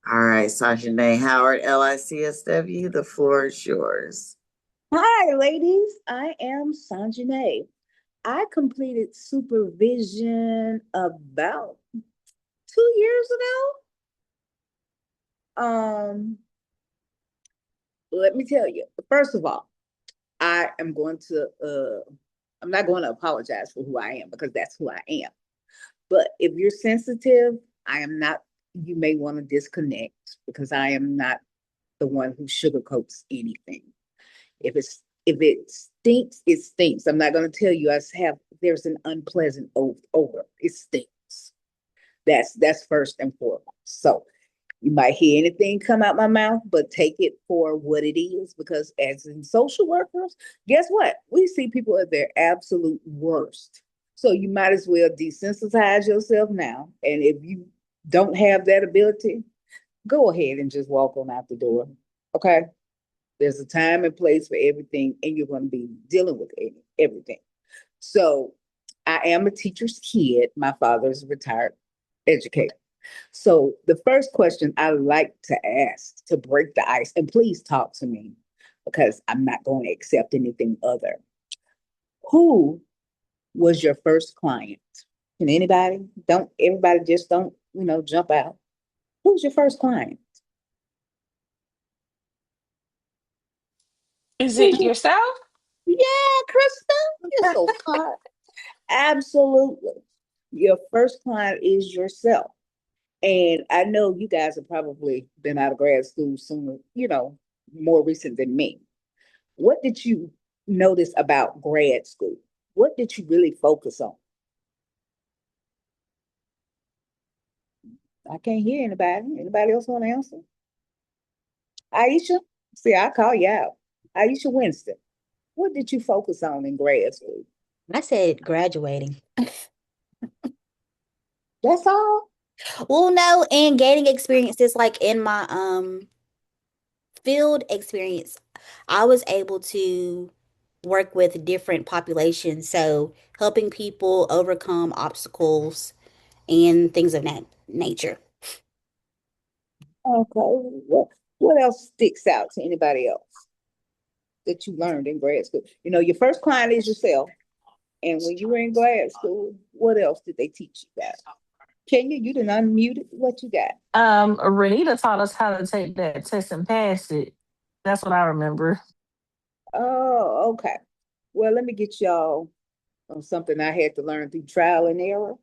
All right, Sangine Howard, LICSW, the floor is yours. Hi, ladies. I am Sanjane. I completed supervision about 2 years ago. Let me tell you. First of all, I am going to I'm not going to apologize for who I am because that's who I am. But if you're sensitive, I am not, you may want to disconnect because I am not the one who sugarcoats anything. If it stinks, it stinks. I'm not going to tell you I have there's an unpleasant odor. It stinks. That's first and foremost. So you might hear anything come out my mouth, but take it for what it is because as in social workers, guess what? We see people at their absolute worst. So you might as well desensitize yourself now. And if you don't have that ability, go ahead and just walk on out the door. Okay? There's a time and place for everything, and you're going to be dealing with everything. So I am a teacher's kid. My father's a retired educator. So the first question I like to ask to break the ice, and please talk to me because I'm not going to accept anything other. Who was your first client? Can anybody? Don't everybody just don't, jump out. Who's your first client? Is Who's it your, yourself? yeah, Krista, you're so kind. Absolutely. Your first client is yourself. And I know you guys have probably been out of grad school sooner, more recent than me. What did you notice about grad school? What did you really focus on? I can't hear anybody. Anybody else want to answer? Aisha? See, I call you out. Aisha Winston, what did you focus on in grad school? I said graduating. That's all? Well, no, and gaining experiences like in my field experience, I was able to work with different populations, so helping people overcome obstacles and things of that nature. Okay. What else sticks out to anybody else that you learned in grad school? Your first client is yourself. And when you were in grad school, what else did they teach you guys? Kenya, you didn't unmute it. What you got? Renita taught us how to take that test and pass it. That's what I remember. Oh, okay. Well, let me get y'all on something I had to learn through trial and error.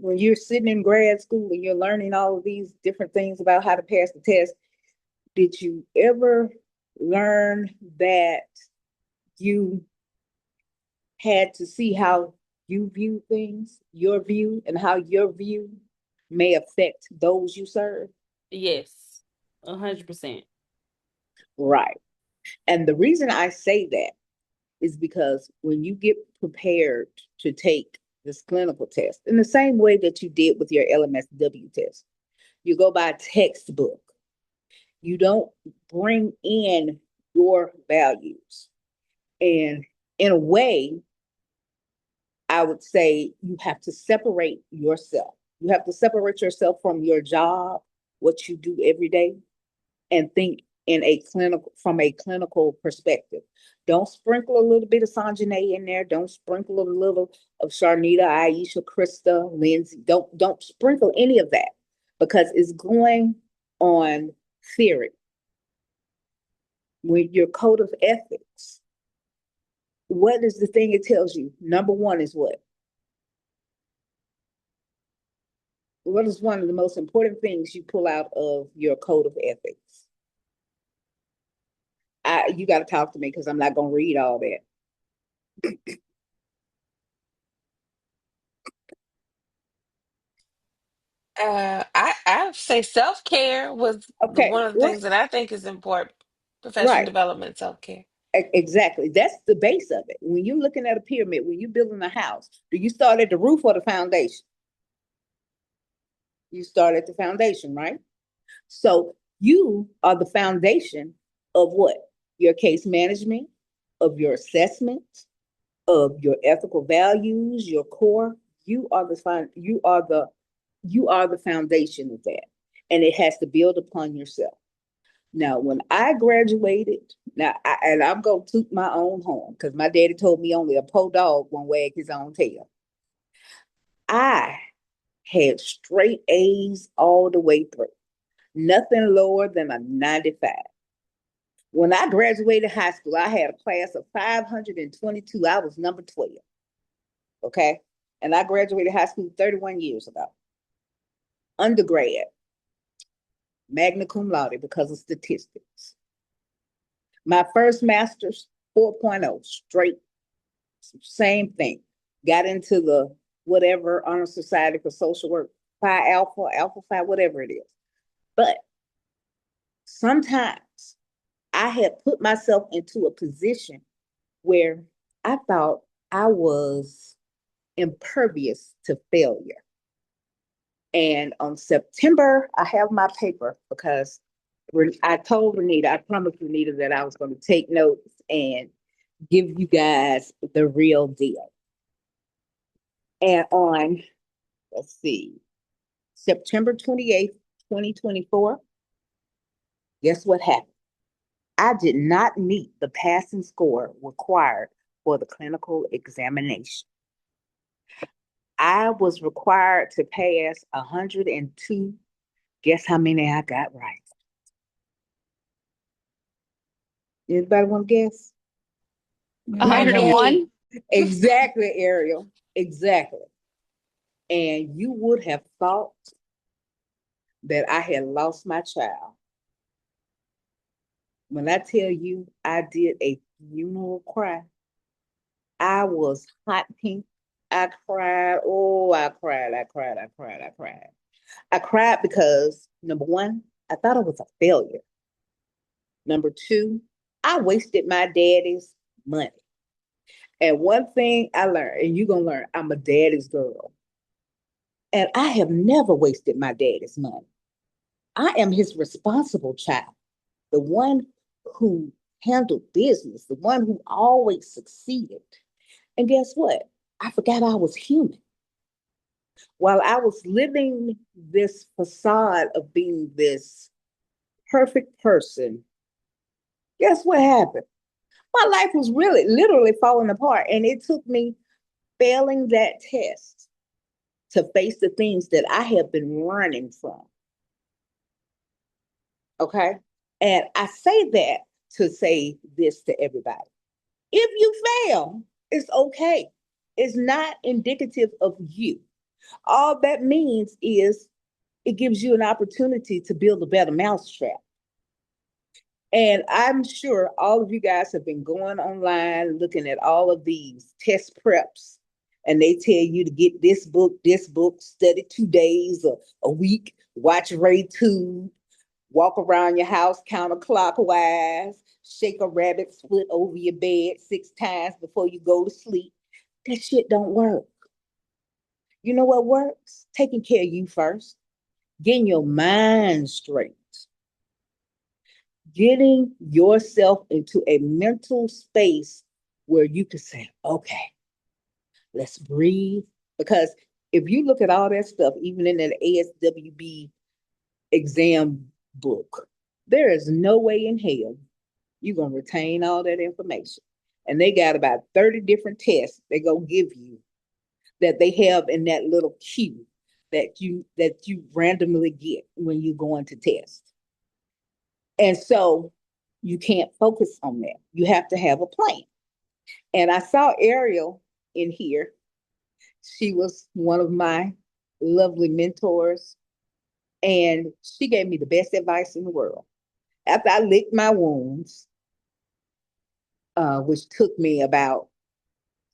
When you're sitting in grad school and you're learning all of these different things about how to pass the test, did you ever learn that you had to see how you view things, your view, and how your view may affect those you serve? Yes, 100%. Right. And the reason I say that is because when you get prepared to take this clinical test, in the same way that you did with your LMSW test, you go by textbook. You don't bring in your values. And in a way, I would say you have to separate yourself. You have to separate yourself from your job, what you do every day, and think in a clinical from a clinical perspective. Don't sprinkle a little bit of Sanjane in there. Don't sprinkle a little of Sharnita, Aisha, Krista, Lindsay. Don't sprinkle any of that because it's going on theory. When your code of ethics, what is the thing it tells you? Number one is what? What is one of the most important things you pull out of your code of ethics? You got to talk to me because I'm not going to read all that. I say self care was Okay, one of the right, things that I think is important. Professional right. development, self care. Exactly. That's the base of it. When you're looking at a pyramid, when you're building a house, do you start at the roof or the foundation? You start at the foundation, right? So you are the foundation of what? Your case management, of your assessment, of your ethical values, your core. You are the You are the foundation of that, and it has to build upon yourself. Now, when I graduated, and I'm gonna toot my own horn because my daddy told me only a poor dog won't wag his own tail. I had straight A's all the way through, nothing lower than a 95. When I graduated high school, I had a class of 522. I was number 12. Okay. And I graduated high school 31 years ago. Undergrad, magna cum laude because of statistics. My first master's, 4.0, straight, same thing. Got into the whatever honor society for social work, Phi Alpha, Alpha Phi, whatever it is. But sometimes I had put myself into a position where I thought I was impervious to failure. And on September, I have my paper because I told Renita, I promised Renita that I was going to take notes and give you guys the real deal. And on, let's see, September 28th, 2024, guess what happened? I did not meet the passing score required for the clinical examination. I was required to pass 102. Guess how many I got right? Anybody want to guess? 101. Exactly, Ariel. Exactly. And you would have thought that I had lost my child. When I tell you I did a funeral cry, I was hot pink. I cried. Oh, I cried. I cried because, number one, I thought I was a failure. Number two, I wasted my daddy's money. And one thing I learned, and you're going to learn, I'm a daddy's girl. And I have never wasted my daddy's money. I am his responsible child, the one who handled business, the one who always succeeded. And guess what? I forgot I was human. While I was living this facade of being this perfect person, guess what happened? My life was really, literally falling apart. And it took me failing that test to face the things that I have been running from. Okay? And I say that to say this to everybody. If you fail, it's okay. It's not indicative of you. All that means is it gives you an opportunity to build a better mousetrap. And I'm sure all of you guys have been going online looking at all of these test preps, and they tell you to get this book, study 2 days or a week, watch Ray 2, walk around your house counterclockwise, shake a rabbit's foot over your bed 6 times before you go to sleep. That shit don't work. You know what works? Taking care of you first, getting your mind straight, getting yourself into a mental space where you can say, okay, let's breathe. Because if you look at all that stuff, even in that ASWB exam book, there is no way in hell you're going to retain all that information. And they got about 30 different tests they're going to give you that they have in that little queue that you randomly get when you go into test. And so you can't focus on that. You have to have a plan. And I saw Ariel in here. She was one of my lovely mentors. And she gave me the best advice in the world. After I licked my wounds, which took me about,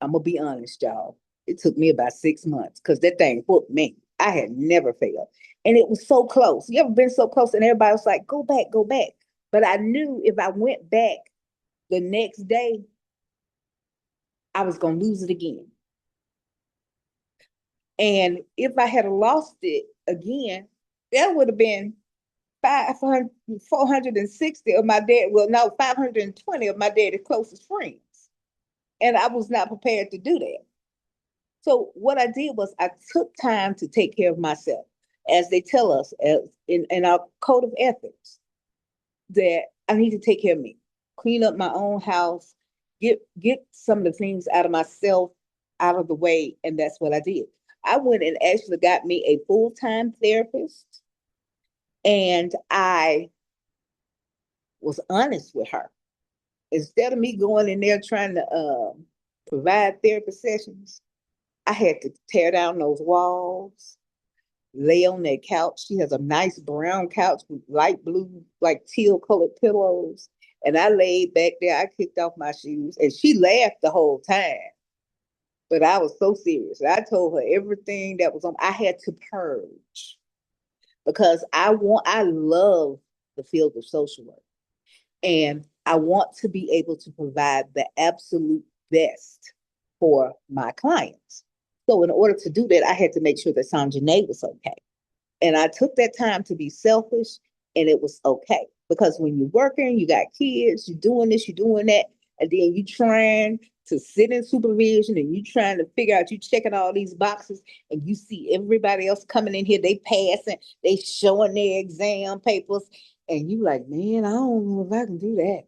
I'm going to be honest, y'all, it took me about 6 months because that thing whooped me. I had never failed. And it was so close. You ever been so close and everybody was like, go back, go back. But I knew if I went back the next day, I was going to lose it again. And if I had lost it again, that would have been 460 of my dad, well, no, 520 of my daddy's closest friends. And I was not prepared to do that. So what I did was I took time to take care of myself. as they tell us as in our code of ethics, that I need to take care of me, clean up my own house, get some of the things out of myself out of the way. And that's what I did. I went and actually got me a full-time therapist, and I was honest with her. Instead of me going in there trying to provide therapy sessions, I had to tear down those walls, lay on that couch. She has a nice brown couch with light blue, like teal colored pillows. And I laid back there, I kicked off my shoes, and she laughed the whole time. But I was so serious. I told her everything that was on. I had to purge because I love the field of social work. And I want to be able to provide the absolute best for my clients. So in order to do that, I had to make sure that Sangine was okay. And I took that time to be selfish, and it was okay. Because when you're working, you got kids, you're doing this, you're doing that, and then you trying to sit in supervision, and you trying to figure out, you checking all these boxes, and you see everybody else coming in here, they passing, they showing their exam papers, and you like, man, I don't know if I can do that.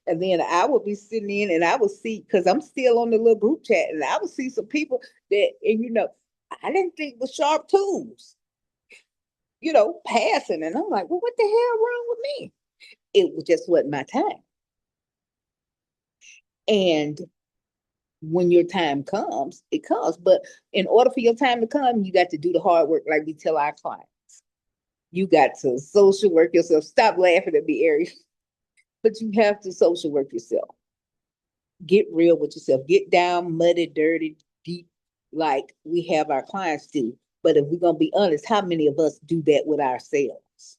And then I would be sitting in, and I would see, because I'm still on the little group chat, and I would see some people that, and I didn't think was sharp tools, passing. And I'm like, well, what the hell wrong with me? It was just wasn't my time. And when your time comes, it comes. But in order for your time to come, you got to do the hard work, like we tell our clients. You got to social work yourself. Stop laughing at me, Ari. But you have to social work yourself. Get real with yourself. Get down, muddy, dirty, deep, like we have our clients do. But if we're going to be honest, how many of us do that with ourselves?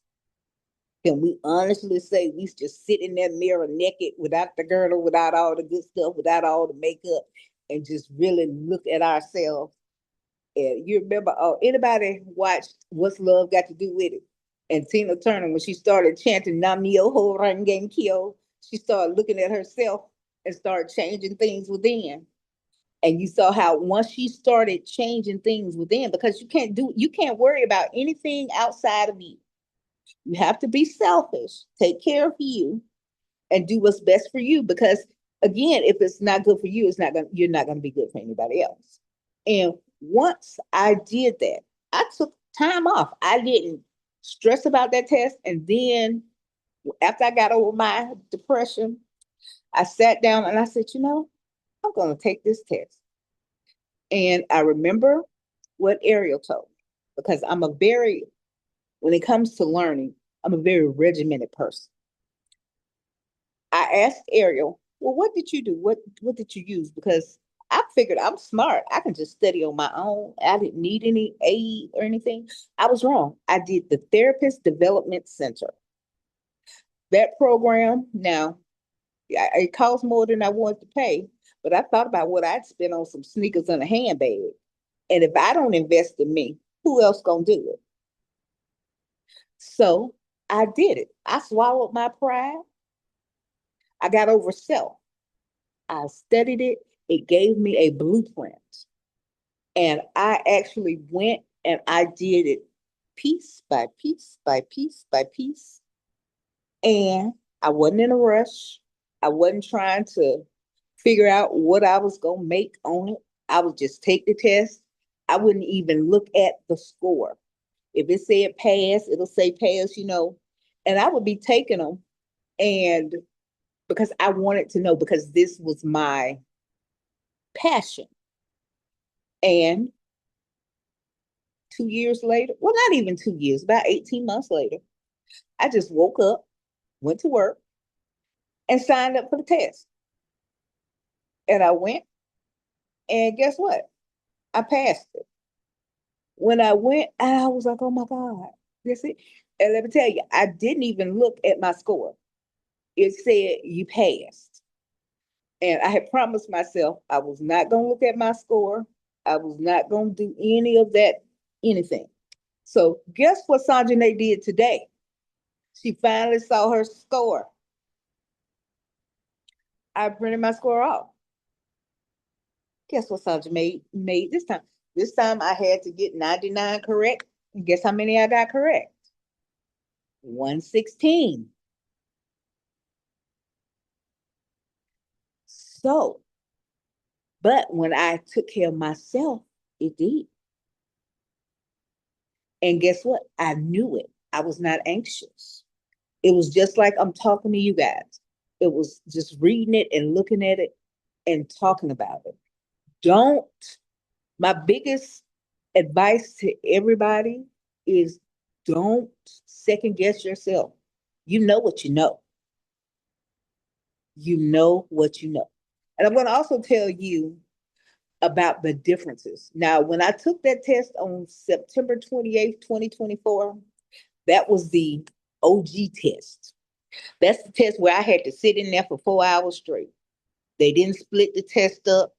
Can we honestly say we just sit in that mirror naked, without the girdle, without all the good stuff, without all the makeup, and just really look at ourselves? And you remember, anybody watched What's Love Got to Do with It? And Tina Turner, when she started chanting Nam Myoho Renge Kyo, she started looking at herself and started changing things within. And you saw how once she started changing things within, because you can't worry about anything outside of you. You have to be selfish, take care of you, and do what's best for you. Because again, if it's not good for you, you're not gonna be good for anybody else. And once I did that, I took time off. I didn't stress about that test. And then after I got over my depression, I sat down and I said, I'm gonna take this test. And I remember what Ariel told me, because when it comes to learning, I'm a very regimented person. I asked Ariel, well, what did you do? What did you use? Because I figured I'm smart. I can just study on my own. I didn't need any aid or anything. I was wrong. I did the Therapist Development Center. That program, now, it cost more than I wanted to pay, but I thought about what I'd spend on some sneakers and a handbag. And if I don't invest in me, who else gonna do it? So I did it. I swallowed my pride. I got over self. I studied it. It gave me a blueprint. And I actually went and I did it piece by piece by piece by piece. And I wasn't in a rush. I wasn't trying to figure out what I was going to make on it. I would just take the test. I wouldn't even look at the score. If it said pass, it'll say pass, and I would be taking them. And because I wanted to know, because this was my passion. And 2 years later, well, not even 2 years, about 18 months later, I just woke up, went to work, and signed up for the test. And I went, and guess what? I passed it. When I went, I was like, oh my God, that's it. And let me tell you, I didn't even look at my score. It said you passed. And I had promised myself I was not going to look at my score. I was not going to do any of that, anything. So guess what Sangine did today? She finally saw her score. I printed my score off. Guess what Sangine made this time? This time I had to get 99 correct And guess how many I got correct? 116. So, but when I took care of myself, it did. And guess what? I knew it. I was not anxious. It was just like I'm talking to you guys. It was just reading it and looking at it and talking about it. Don't, my biggest advice to everybody is don't second guess yourself. You know what you know. You know what you know. And I'm going to also tell you about the differences. Now, when I took that test on September 28th, 2024, that was the OG test. That's the test where I had to sit in there for 4 hours straight. They didn't split the test up.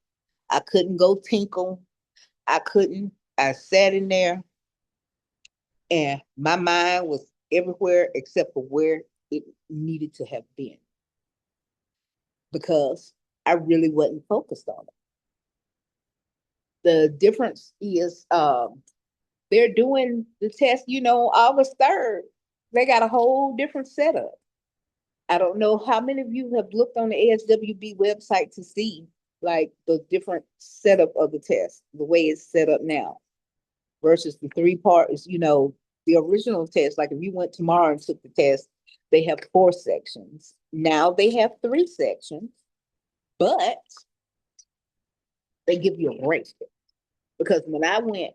I couldn't go tinkle. I couldn't. I sat in there and my mind was everywhere except for where it needed to have been because I really wasn't focused on it. The difference is they're doing the test, August 3rd. They got a whole different setup. I don't know how many of you have looked on the ASWB website to see like the different setup of the test, the way it's set up now versus the three parts, the original test. Like if you went tomorrow and took the test, they have 4 sections. Now they have 3 sections, but they give you a break. Because when I went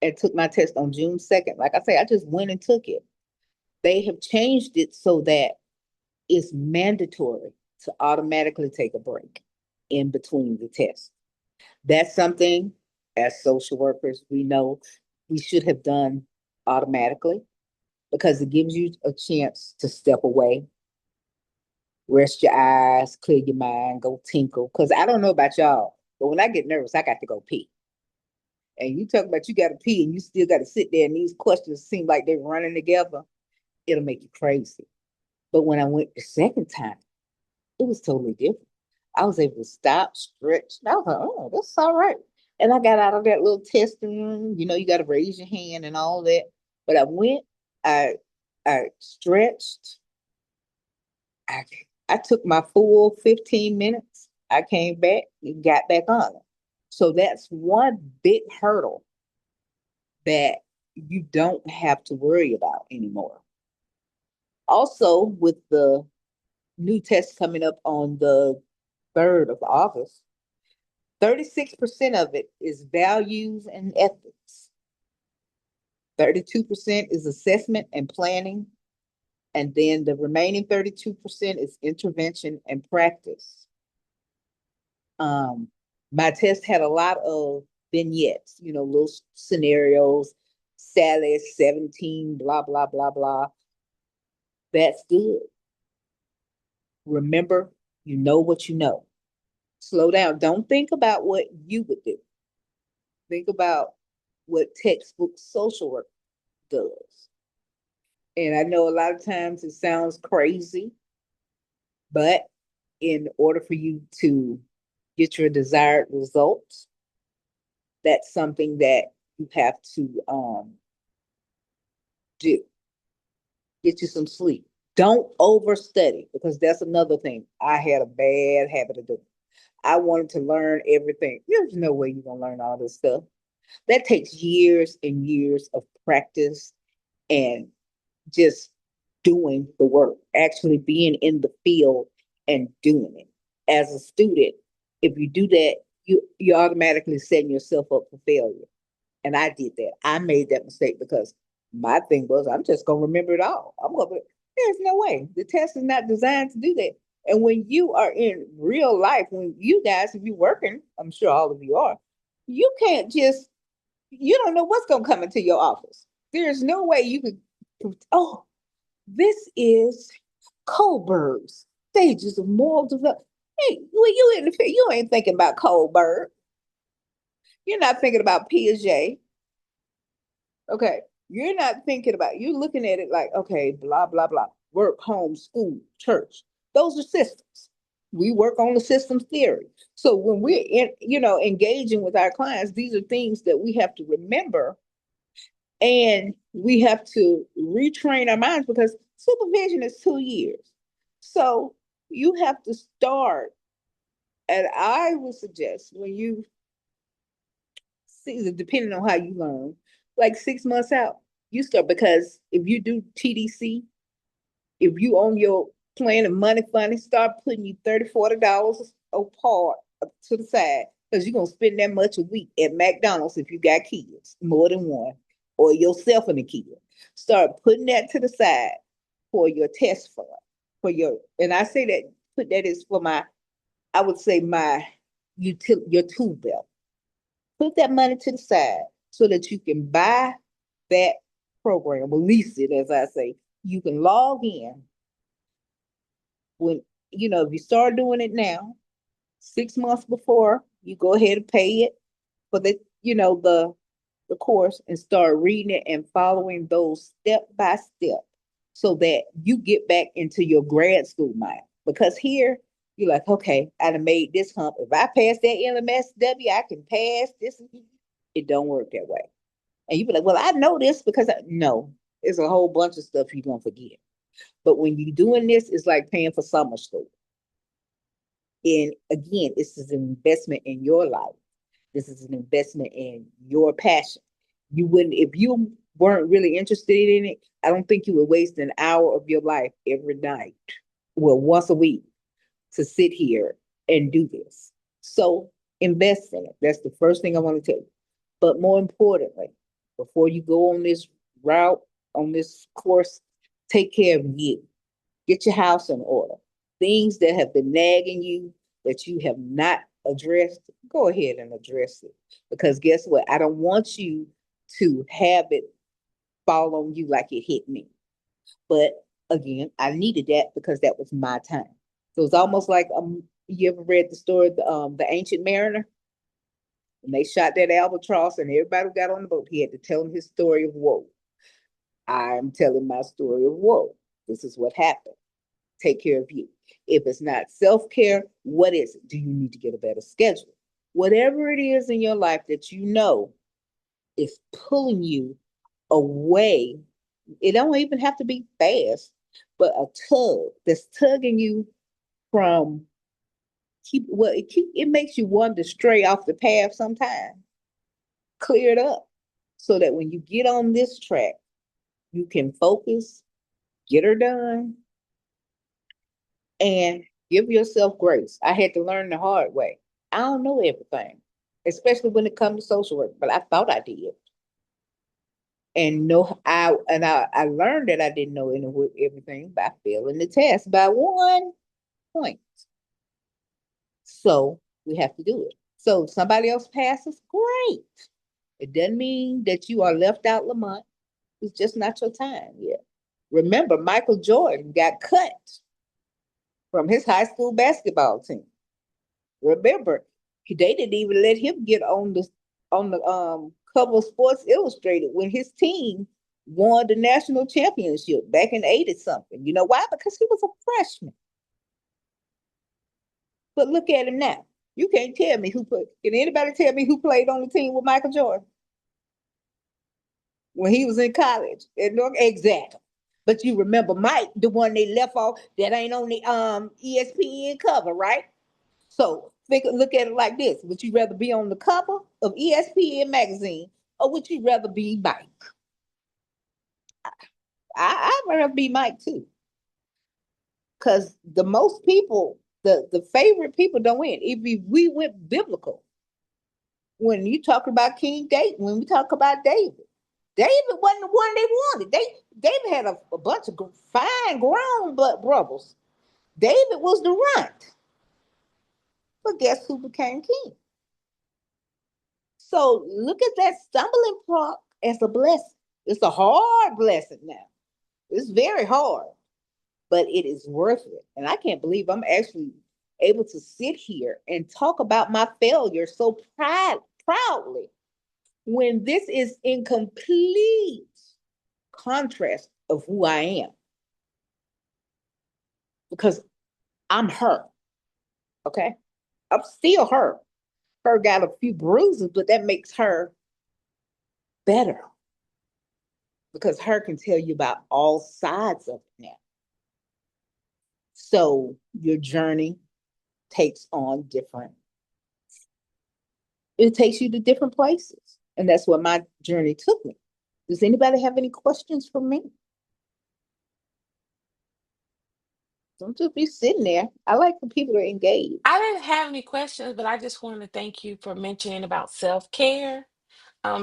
and took my test on June 2nd, like I say, I just went and took it. They have changed it so that it's mandatory to automatically take a break in between the tests. That's something as social workers we know we should have done automatically because it gives you a chance to step away, rest your eyes, clear your mind, go tinkle. Because I don't know about y'all, but when I get nervous, I got to go pee. And you talk about you got to pee and you still got to sit there and these questions seem like they're running together, it'll make you crazy. But when I went the second time, it was totally different. I was able to stop, stretch. And I was like, oh, that's all right. And I got out of that little testing room. You got to raise your hand and all that. But I went, I stretched. I took my full 15 minutes. I came back and got back on it. So that's one big hurdle that you don't have to worry about anymore. Also, with the new test coming up on the 3rd of August, 36% of it is values and ethics. 32% is assessment and planning. And then the remaining 32% is intervention and practice. My test had a lot of vignettes, little scenarios, Sally 17, blah, blah, blah, blah. That's good. Remember, you know what you know. Slow down. Don't think about what you would do. Think about what textbook social work does. And I know a lot of times it sounds crazy, but in order for you to get your desired results, that's something that you have to do. Get you some sleep. Don't overstudy, because that's another thing I had a bad habit of doing. I wanted to learn everything. There's no way you're going to learn all this stuff. That takes years and years of practice and just doing the work, actually being in the field and doing it. As a student, if you do that, you're automatically setting yourself up for failure. And I did that. I made that mistake because my thing was, I'm just going to remember it all. There's no way. The test is not designed to do that. And when you are in real life, when you guys, if you're working, I'm sure all of you are, you can't just, you don't know what's going to come into your office. There's no way you could, oh, this is Kohlberg's stages of moral development. Hey, well, you ain't thinking about Kohlberg. You're not thinking about Piaget. Okay. You're not thinking about, you're looking at it like, okay, blah, blah, blah. Work, home, school, church. Those are systems. We work on the systems theory. So when we're engaging with our clients, these are things that we have to remember And we have to retrain our minds because supervision is 2 years. So you have to start, and I would suggest when you see, depending on how you learn, like 6 months out, you start, because if you do TDC, if you own your plan of money funny, start putting you $30, $40 apart to the side, because you're gonna spend that much a week at McDonald's if you got kids, more than one, or yourself and a kid. Start putting that to the side for your test fund, for your, and I say that, put that is for my, I would say my your tool belt. Put that money to the side so that you can buy that program, release it, as I say. You can log in when, if you start doing it now, 6 months before, you go ahead and pay it for the course, and start reading it and following those step by step so that you get back into your grad school mind. Because here, you're like, okay, I done made this hump. If I pass that LMSW, I can pass this. It don't work that way. And you be like, well, I know this because no, it's a whole bunch of stuff you're going to forget. But when you're doing this, it's like paying for summer school. And again, this is an investment in your life. This is an investment in your passion. You wouldn't, if you weren't really interested in it, I don't think you would waste an hour of your life every night, well, once a week, to sit here and do this. So invest in it. That's the first thing I want to tell you. But more importantly, before you go on this route, on this course, take care of you. Get your house in order. Things that have been nagging you that you have not addressed, go ahead and address it. Because guess what? I don't want you to have it fall on you like it hit me. But again, I needed that because that was my time. So it's almost like you ever read the story of the Ancient Mariner? When they shot that albatross and everybody who got on the boat, he had to tell him his story of woe. I'm telling my story of woe. This is what happened. Take care of you. If it's not self-care, what is it? Do you need to get a better schedule? Whatever it is in your life that you know is pulling you away, it don't even have to be fast, but a tug that's tugging you from it makes you want to stray off the path sometimes. Clear it up so that when you get on this track, you can focus, get her done, and give yourself grace. I had to learn the hard way. I don't know everything, especially when it comes to social work, but I thought I did. And I learned that I didn't know everything by failing the test by 1 point. So we have to do it. So if somebody else passes, great. It doesn't mean that you are left out, Lamont. It's just not your time yet. Remember, Michael Jordan got cut from his high school basketball team. Remember, they didn't even let him get on the cover of Sports Illustrated when his team won the national championship back in 80-something. You know why? Because he was a freshman. But look at him now. You can't tell me can anybody tell me who played on the team with Michael Jordan when he was in college? Exactly. But you remember Mike, the one they left off that ain't on the ESPN cover, right? So look at it like this. Would you rather be on the cover of ESPN magazine, or would you rather be Mike? I'd rather be Mike too. Because the most people, the favorite people don't win. If we went biblical, when you talk about King David, when we talk about David wasn't the one they wanted. David had a bunch of fine grown brothers. David was the runt. But guess who became king? So look at that stumbling block as a blessing. It's a hard blessing now. It's very hard, but it is worth it. And I can't believe I'm actually able to sit here and talk about my failure so proudly when this is in complete contrast of who I am. Because I'm her, okay? I'm still her. Her got a few bruises, but that makes her better. because her can tell you about all sides of it now. So your journey takes on it takes you to different places. And that's where my journey took me. Does anybody have any questions for me? Don't just be sitting there. I like for people to engage. I didn't have any questions, but I just wanted to thank you for mentioning about self-care.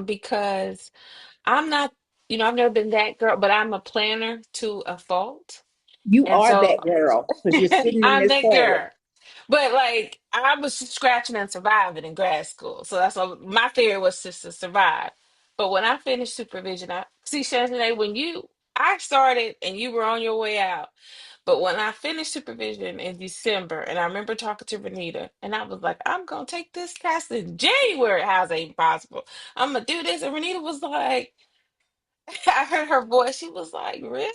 Because I'm not, I've never been that girl, but I'm a planner to a fault. You And are so that girl because you're sitting in I'm this that forward. girl. But like I was scratching and surviving in grad school. So that's what my theory was, just to survive. But when I finished supervision, I see Shanae, I started and you were on your way out. But when I finished supervision in December, and I remember talking to Renita, and I was like, I'm gonna take this class in January. How's that possible? I'm gonna do this. And Renita was like, I heard her voice. She was like, "Really?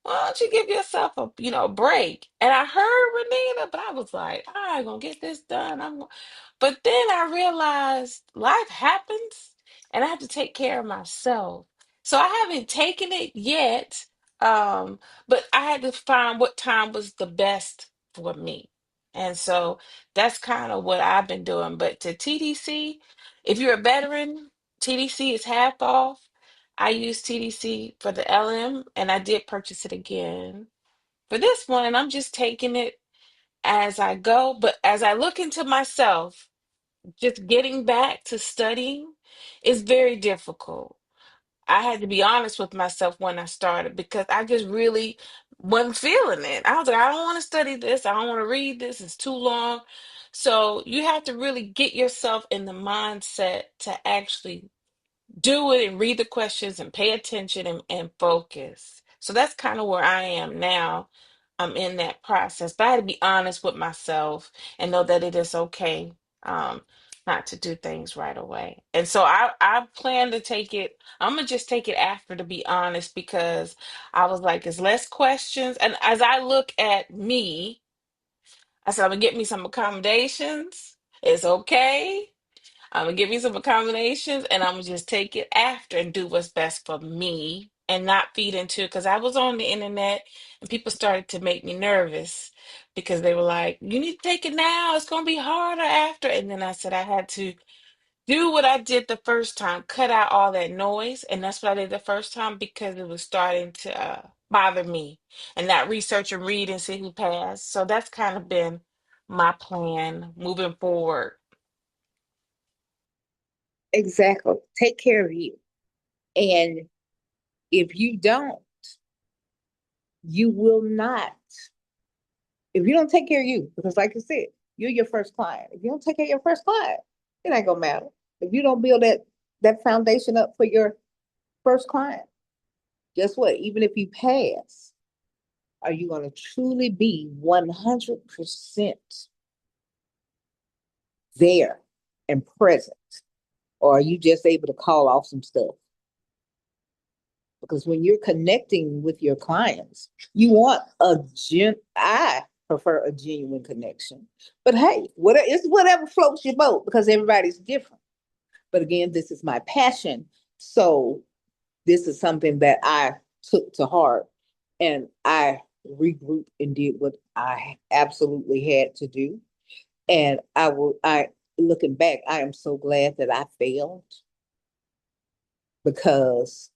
Why don't you give yourself a break?" And I heard Renita, but I was like, "I ain't gonna get this done." But then I realized life happens, and I have to take care of myself. So I haven't taken it yet, but I had to find what time was the best for me, and so that's kind of what I've been doing. But to TDC, if you're a veteran, TDC is half off. I used TDC for the LM and I did purchase it again for this one. And I'm just taking it as I go. But as I look into myself, just getting back to studying is very difficult. I had to be honest with myself when I started because I just really wasn't feeling it. I was like, I don't want to study this. I don't want to read this. It's too long. So you have to really get yourself in the mindset to actually do it and read the questions and pay attention and focus. So that's kind of where I am now. I'm in that process, but I had to be honest with myself and know that it is okay not to do things right away. And so I plan to take it. I'm gonna just take it after, to be honest, because I was like, it's less questions. And as I look at me, I said, I'm gonna get me some accommodations. It's okay. I'm gonna give you some accommodations and I'm gonna just take it after and do what's best for me and not feed into it. Because I was on the internet and people started to make me nervous because they were like, you need to take it now, it's gonna be harder after. And then I said I had to do what I did the first time, cut out all that noise. And that's what I did the first time because it was starting to bother me, and not research and read and see who passed. So that's kind of been my plan moving forward. Exactly. Take care of you. And if you don't, you will not. If you don't take care of you, because like you said, you're your first client. If you don't take care of your first client, it ain't gonna matter. If you don't build that foundation up for your first client, guess what? Even if you pass, are you gonna truly be 100% there and present? Or are you just able to call off some stuff? Because when you're connecting with your clients, you want I prefer a genuine connection. But hey, it's whatever floats your boat because everybody's different. But again, this is my passion. So this is something that I took to heart and I regrouped and did what I absolutely had to do. And looking back, I am so glad that I failed because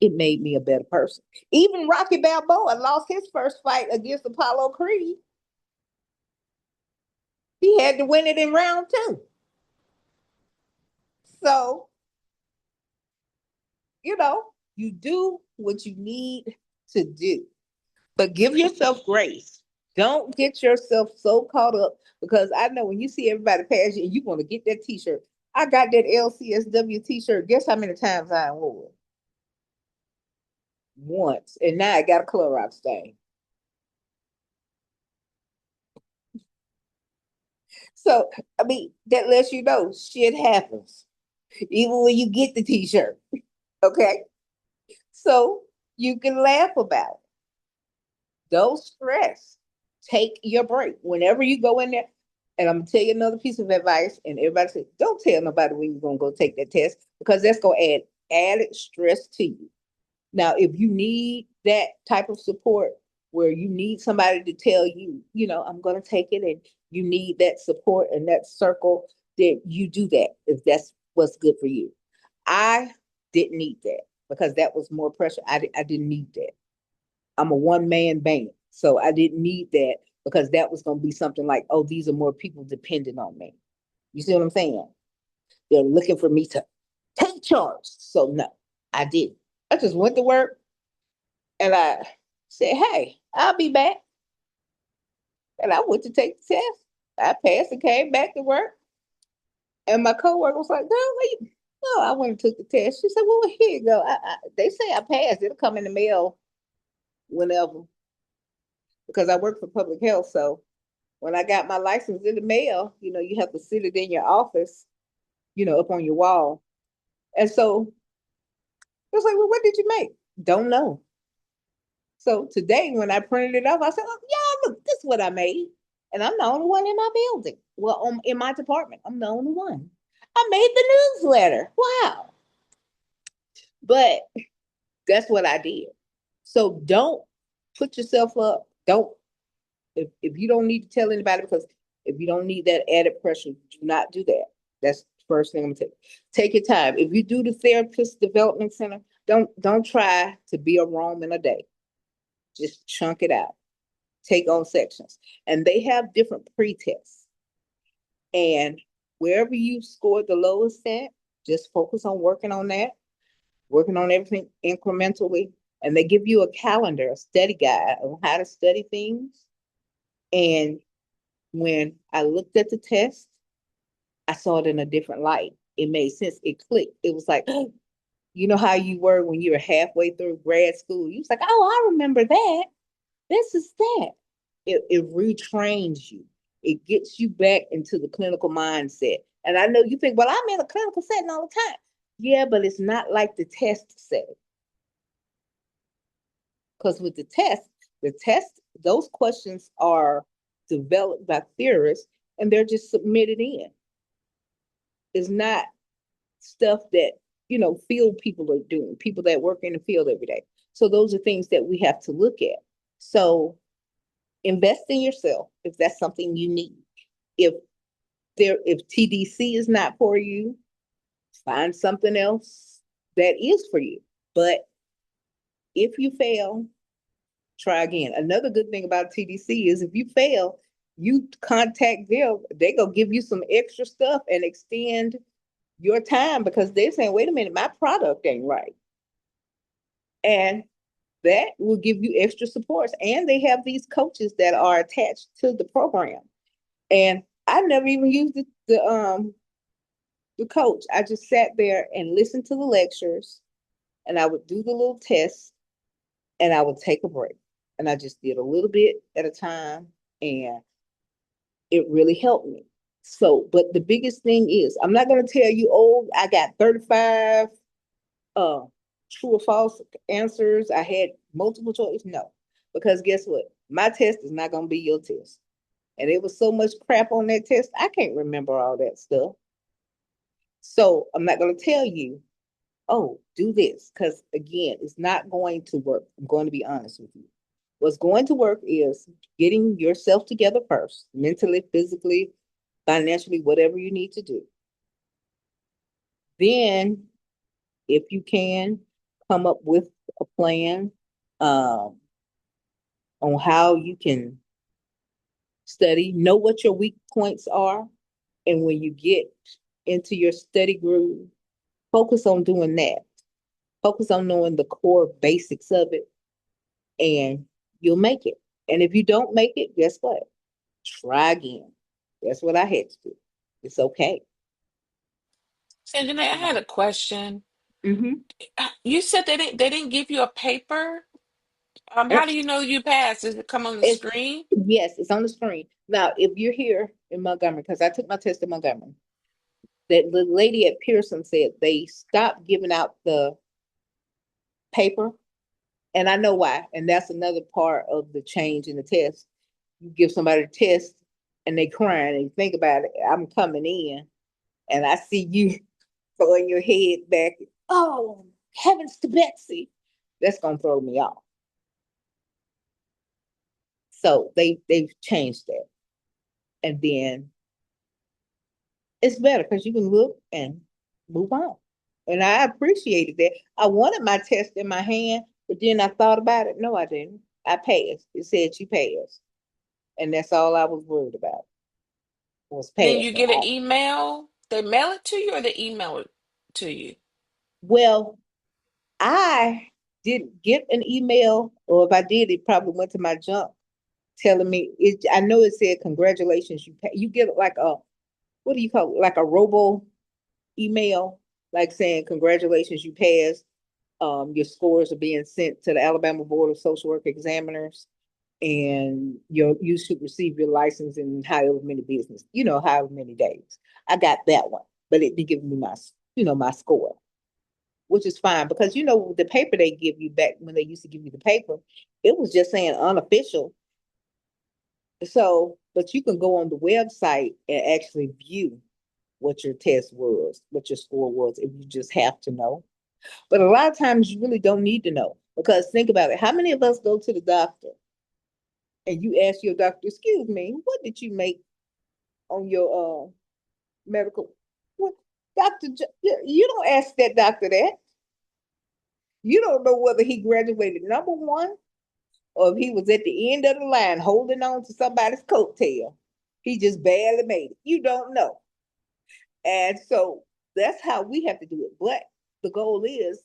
it made me a better person. Even Rocky Balboa lost his first fight against Apollo Creed. He had to win it in round 2. So, you do what you need to do, but give yourself grace. Don't get yourself so caught up because I know when you see everybody pass you and you want to get that t-shirt. I got that LCSW t-shirt. Guess how many times I wore it? Once. And now I got a Clorox stain. So, I mean, that lets you know shit happens, even when you get the t-shirt. Okay? So you can laugh about it. Don't stress. Take your break. Whenever you go in there, and I'm gonna tell you another piece of advice, and everybody says, don't tell nobody when you're gonna go take that test, because that's gonna add added stress to you. Now, if you need that type of support where you need somebody to tell you, I'm going to take it, and you need that support and that circle, then you do that if that's what's good for you. I didn't need that because that was more pressure. I didn't need that. I'm a one-man band, so I didn't need that because that was going to be something like, oh, these are more people dependent on me. You see what I'm saying? They're looking for me to take charge. So no, I didn't. I just went to work and I said, hey, I'll be back. And I went to take the test. I passed and came back to work. And my coworker was like, girl, where you? No, I went and took the test. She said, well, here you go. They say I passed. It'll come in the mail whenever. Because I work for public health. So when I got my license in the mail, you have to sit it in your office, up on your wall. And so it was like, well, what did you make? Don't know. So today, when I printed it off, I said, oh, yeah, look, this is what I made. And I'm the only one in my building. Well, in my department, I'm the only one. I made the newsletter. Wow. But that's what I did. So don't put yourself up. If you don't need to tell anybody, because if you don't need that added pressure, do not do that. That's the first thing I'm gonna take your time. If you do the therapist development center, don't try to be a Rome in a day. Just chunk it out. Take on sections. And they have different pre-tests. And wherever you scored the lowest at, just focus on working on that, working on everything incrementally. And they give you a calendar, a study guide on how to study things. And when I looked at the test, I saw it in a different light. It made sense. It clicked. It was like, you know how you were when you were halfway through grad school? You was like, oh, I remember that. This is that. It retrains you. It gets you back into the clinical mindset. And I know you think, well, I'm in a clinical setting all the time. Yeah, but it's not like the test setting. Because with the test, those questions are developed by theorists and they're just submitted in. It's not stuff that, field people are doing, people that work in the field every day. So those are things that we have to look at. So invest in yourself if that's something you need. If TDC is not for you, find something else that is for you. But if you fail, try again. Another good thing about TDC is if you fail, you contact them, they go give you some extra stuff and extend your time because they're saying, wait a minute, my product ain't right. And that will give you extra supports. And they have these coaches that are attached to the program. And I never even used the coach. I just sat there and listened to the lectures and I would do the little tests and I would take a break. And I just did a little bit at a time and it really helped me. So, but the biggest thing is, I'm not going to tell you, oh, I got 35 true or false answers. I had multiple choice. No, because guess what? My test is not going to be your test. And it was so much crap on that test, I can't remember all that stuff. So I'm not going to tell you, oh, do this, because again, it's not going to work. I'm going to be honest with you. What's going to work is getting yourself together first, mentally, physically, financially, whatever you need to do. Then, if you can, come up with a plan on how you can study, know what your weak points are, and when you get into your study groove, focus on doing that. Focus on knowing the core basics of it, and you'll make it. And if you don't make it, guess what? Try again. That's what I had to do. It's okay. Sangine, I had a question. Mm-hmm. You said they didn't give you a paper. How do you know you passed? Does it come on the It's, screen? yes, it's on the screen. Now, if you're here in Montgomery, because I took my test in Montgomery, that the lady at Pearson said they stopped giving out the paper. And I know why. And that's another part of the change in the test. You give somebody a test and they crying and you think about it, I'm coming in and I see you throwing your head back oh, heavens to Betsy. That's gonna throw me off. So they've changed that. And then it's better because you can look and move on. And I appreciated that. I wanted my test in my hand, but then I thought about it. No, I didn't. I passed. It said she passed. And that's all I was worried about was Then you passing. get an email. They mail it to you or they email it to you? Well, I didn't get an email, or if I did, it probably went to my junk telling me it. I know it said congratulations, you get like a, what do you call it? Like a robo email, like saying congratulations, you passed. Your scores are being sent to the Alabama Board of Social Work Examiners, and you should receive your license in however many business, however many days. I got that one, but it didn't give me my score, which is fine because the paper they give you back when they used to give you the paper, it was just saying unofficial. So, but you can go on the website and actually view what your test was, what your score was, if you just have to know. But a lot of times you really don't need to know because think about it. How many of us go to the doctor and you ask your doctor, excuse me, what did you make on your medical? What, you don't ask that doctor that. You don't know whether he graduated number one or if he was at the end of the line holding on to somebody's coattail. He just barely made it. You don't know. And so that's how we have to do it. But the goal is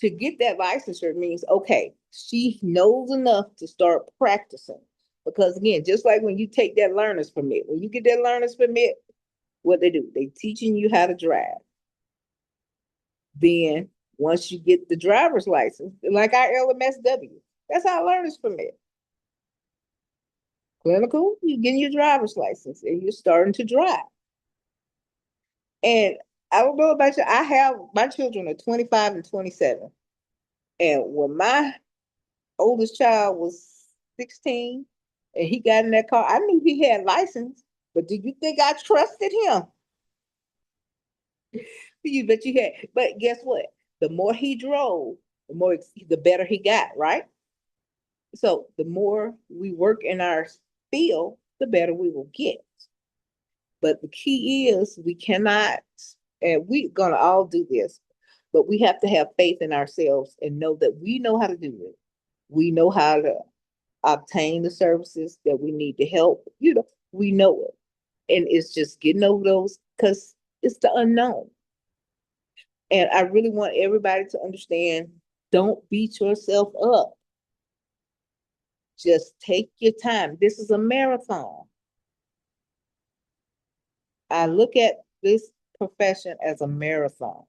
to get that licensure means, okay, she knows enough to start practicing. Because again, just like when you take that learner's permit, when you get that learner's permit, what they do, they teaching you how to drive. Then once you get the driver's license, like our LMSW, that's our learner's permit. Clinical, you getting your driver's license and you're starting to drive. And I don't know about you, my children are 25 and 27. And when my oldest child was 16 and he got in that car, I knew he had license, but do you think I trusted him? But guess what? The more he drove, the better he got, right? So the more we work in our field, the better we will get. But the key is we cannot, and we're gonna all do this, but we have to have faith in ourselves and know that we know how to do it. We know how to obtain the services that we need to help. We know it. And it's just getting over those because it's the unknown. And I really want everybody to understand, don't beat yourself up. Just take your time. This is a marathon. I look at this profession as a marathon.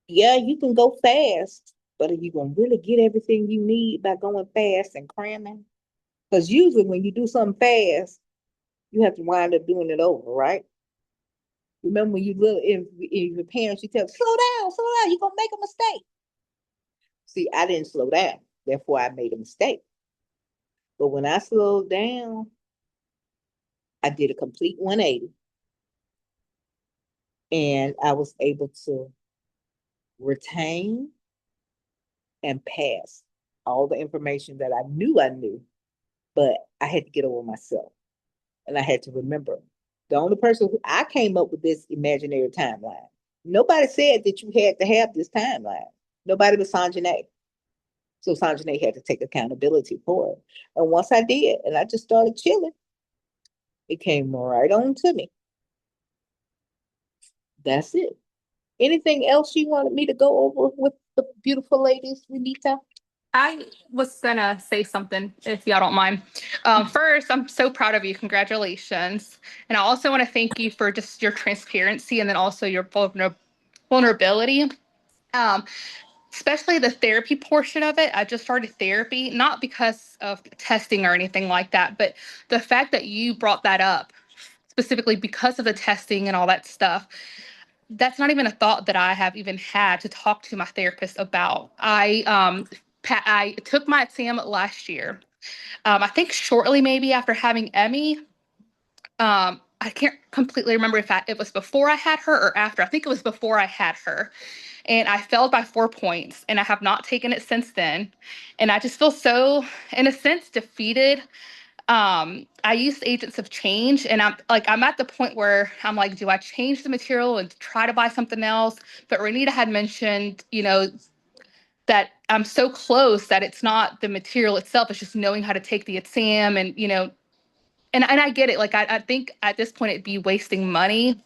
Yeah, you can go fast, but are you going to really get everything you need by going fast and cramming? Because usually when you do something fast, you have to wind up doing it over, right? Remember when you little, if your parents, you tell, slow down, you're going to make a mistake. See, I didn't slow down. Therefore, I made a mistake. But when I slowed down, I did a complete 180. And I was able to retain and pass all the information that I knew, but I had to get over myself. And I had to remember, the only person who I came up with this imaginary timeline. Nobody said that you had to have this timeline. Nobody but Sangine. So Sangine had to take accountability for it. And once I did, and I just started chilling, it came right on to me. That's it. Anything else you wanted me to go over with the beautiful ladies, Renita? I was gonna say something, if y'all don't mind. First, I'm so proud of you. Congratulations. And I also want to thank you for just your transparency and then also your vulnerability. Um, Especially the therapy portion of it. I just started therapy, not because of testing or anything like that, but the fact that you brought that up specifically because of the testing and all that stuff, that's not even a thought that I have even had to talk to my therapist about. I took my exam last year. I think shortly maybe after having Emmy. I can't completely remember if it was before I had her or after. I think it was before I had her. And I failed by 4 points, and I have not taken it since then. And I just feel so, in a sense, defeated. I use agents of change, and I'm at the point where I'm like, do I change the material and try to buy something else? But Renita had mentioned, that I'm so close that it's not the material itself, it's just knowing how to take the exam, and and I get it. Like I think at this point it'd be wasting money.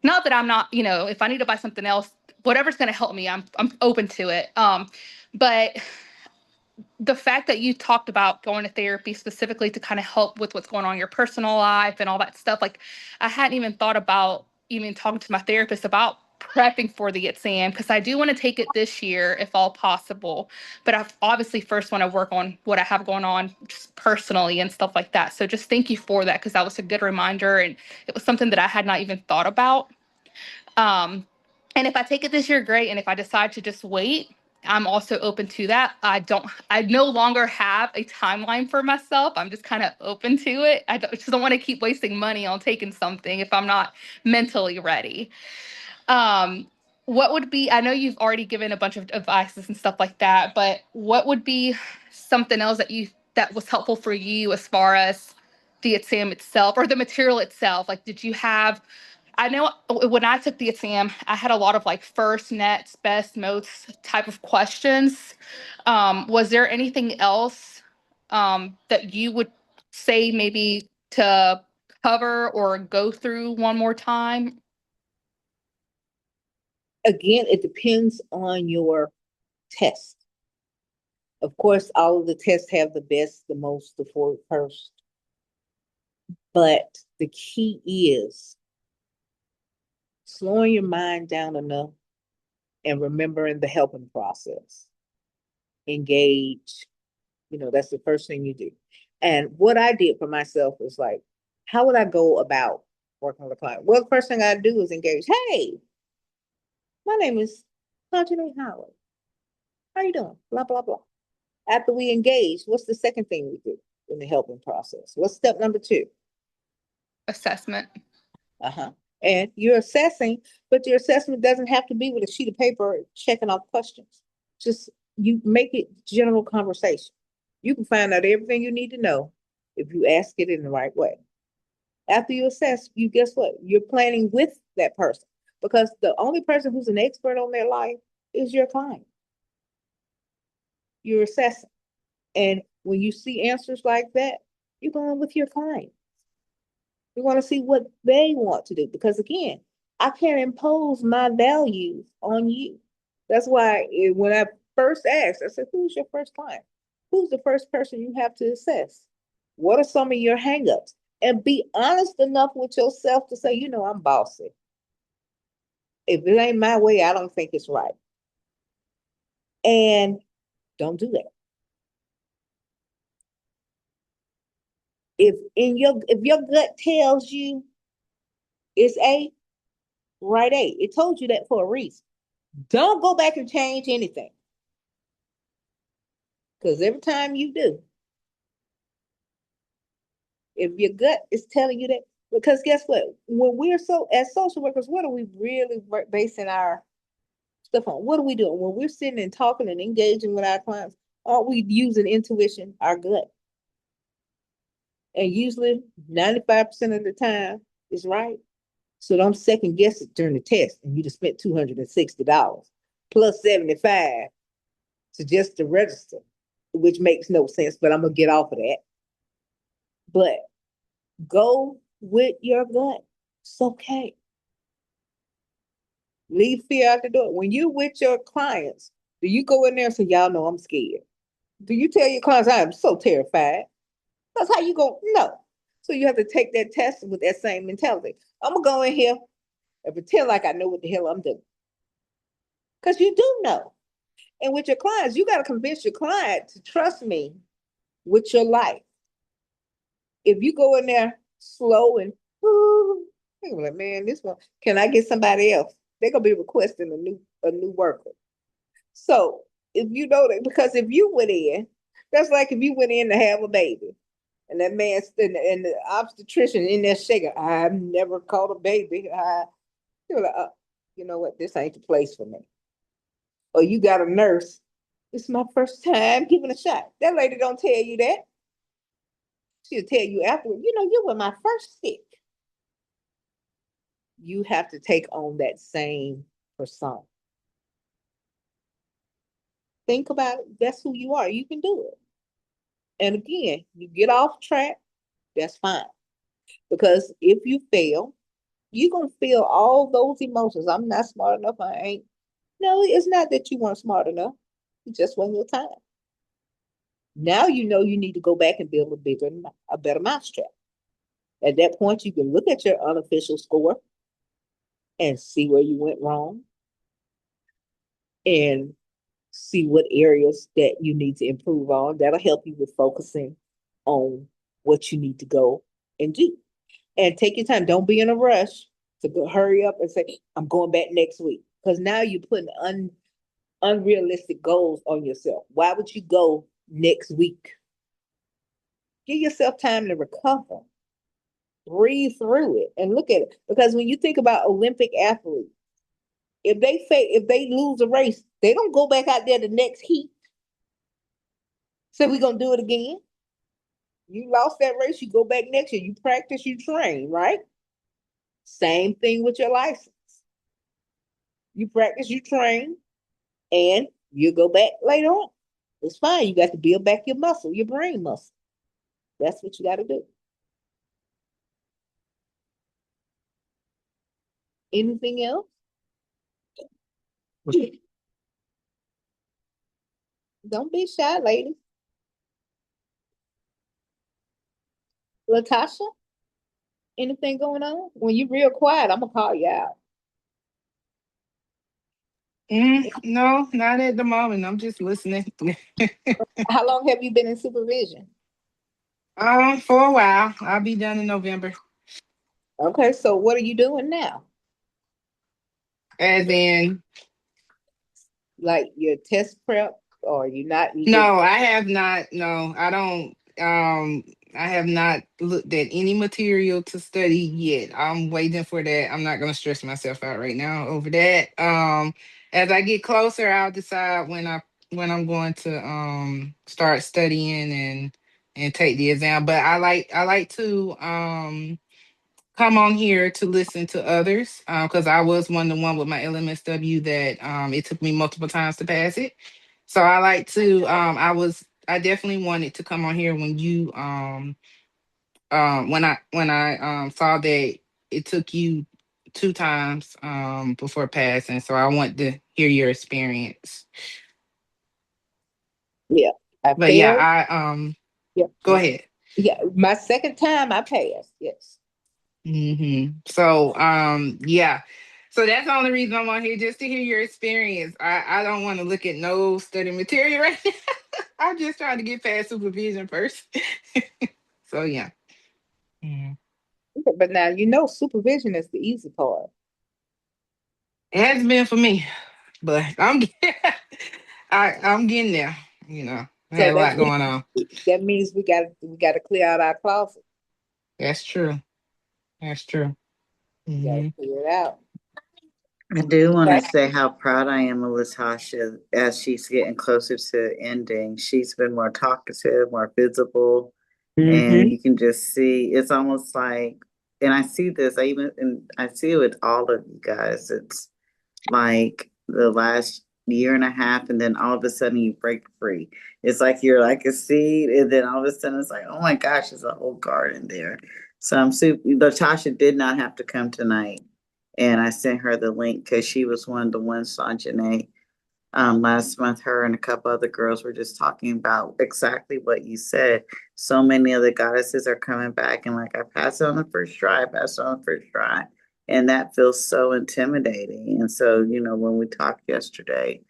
Not that I'm not, if I need to buy something else, whatever's going to help me, I'm open to it. But the fact that you talked about going to therapy specifically to kind of help with what's going on in your personal life and all that stuff, like I hadn't even thought about even talking to my therapist about prepping for the exam, because I do want to take it this year if all possible. But I obviously first want to work on what I have going on just personally and stuff like that. So just thank you for that, because that was a good reminder, and it was something that I had not even thought about. Um, and if I take it this year, great. And if I decide to just wait, I'm also open to that. I no longer have a timeline for myself. I'm just kind of open to it. Just don't want to keep wasting money on taking something if I'm not mentally ready. Um, what would be, I know you've already given a bunch of advices and stuff like that, but what would be something else that was helpful for you as far as the exam itself or the material itself? Like, I know when I took the exam, I had a lot of like first, next, best, most type of questions. Was there anything else that you would say maybe to cover or go through one more time? Again, it depends on your test. Of course, all of the tests have the best, the most, the first. But the key is slowing your mind down enough and remembering the helping process. Engage, that's the first thing you do. And what I did for myself was like, how would I go about working with a client? Well, the first thing I do is engage. Hey, my name is Sangine Howard. How you doing? Blah, blah, blah. After we engage, what's the second thing we do in the helping process? What's step number 2? Assessment. Uh-huh. And you're assessing, but your assessment doesn't have to be with a sheet of paper checking off questions. Just you make it general conversation. You can find out everything you need to know if you ask it in the right way. After you assess, guess what? You're planning with that person, because the only person who's an expert on their life is your client. You're assessing. And when you see answers like that, you're going with your client. You want to see what they want to do, because again, I can't impose my values on you. That's why when I first asked, I said, who's your first client? Who's the first person you have to assess? What are some of your hangups? And be honest enough with yourself to say, I'm bossy. If it ain't my way, I don't think it's right. And don't do that. If your gut tells you it's A, write A. It told you that for a reason. Don't go back and change anything. Because every time you do, if your gut is telling you that, because guess what? When we're as social workers, what are we really basing our stuff on? What are we doing? When we're sitting and talking and engaging with our clients, aren't we using intuition, our gut? And usually 95% of the time is right. So don't second guess it during the test, and you just spent $260 plus $75 to just to register, which makes no sense, but I'm gonna get off of that. But go with your gut. It's okay. Leave fear out the door. When you with your clients, do you go in there and say, y'all know I'm scared? Do you tell your clients, I am so terrified? That's how you go, no. So you have to take that test with that same mentality. I'm gonna go in here and pretend like I know what the hell I'm doing. Because you do know. And with your clients, you got to convince your client to trust me with your life. If you go in there slow and, they're like, man, this one, can I get somebody else? They're going to be requesting a new worker. So if you know that, because if you went in, that's like if you went in to have a baby And that man stood and the obstetrician in there shaking. I've never caught a baby. You're like, you know what? This ain't the place for me. Or you got a nurse. This is my first time giving a shot. That lady don't tell you that. She'll tell you afterward, you know, you were my first stick. You have to take on that same persona. Think about it. That's who you are. You can do it. And again, you get off track, that's fine. Because if you fail, you're going to feel all those emotions. I'm not smart enough. I ain't. No, it's not that you weren't smart enough. It just wasn't your time. Now you know you need to go back and build a better mousetrap. At that point, you can look at your unofficial score and see where you went wrong and see what areas that you need to improve on. That'll help you with focusing on what you need to go and do. And take your time. Don't be in a rush to go hurry up and say, I'm going back next week. Because now you're putting unrealistic goals on yourself. Why would you go next week? Give yourself time to recover. Breathe through it and look at it. Because when you think about Olympic athletes, if they lose a race, they don't go back out there the next heat. So we're gonna do it again. You lost that race, you go back next year. You practice, you train, right? Same thing with your license. You practice, you train, and you go back later on. It's fine. You got to build back your muscle, your brain muscle. That's what you got to do. Anything else? Don't be shy, lady. Latasha, anything going on? When you real quiet, I'm gonna call you out. No, not at the moment. I'm just listening. How long have you been in supervision? For a while. I'll be done in November. Okay, so what are you doing now? As in, Like your test prep, or you not? You just no, I have not. No, I don't. I have not looked at any material to study yet. I'm waiting for that. I'm not gonna stress myself out right now over that. As I get closer, I'll decide when I'm going to start studying and take the exam. But I like to come on here to listen to others because I was one with my LMSW that it took me multiple times to pass it. So I like to I definitely wanted to come on here when you when I saw that it took you two times before passing. So I want to hear your experience. yeah. I But yeah, failed. Yeah, go ahead. yeah. My second time, I passed. Yes. So yeah. So that's the only reason I'm on here, just to hear your experience. I don't want to look at no study material right now. I'm just trying to get past supervision first. So yeah. Mhm. But now you know supervision is the easy part. It has been for me, but I'm getting there, you know. I So had a lot going on. that means we got to clear out our closet. That's true. That's true. We got to Hmm. clear it out. I do want to Okay. say how proud I am of Latasha as she's getting closer to ending. She's been more talkative, more visible, and Mm-hmm. you can just see it's almost like, and I see this, and I see it with all of you guys. It's like the last year and a half, and then all of a sudden you break free. It's like you're like a seed, and then all of a sudden it's like, oh my gosh, there's a whole garden there. So I'm super. Latasha did not have to come tonight, and I sent her the link because she was one of the ones, Sanjane. Last month, her and a couple other girls were just talking about exactly what you said. So many of the goddesses are coming back, and like, I passed it on the first try, I passed it on the first try. And that feels so intimidating. And so, when we talked yesterday,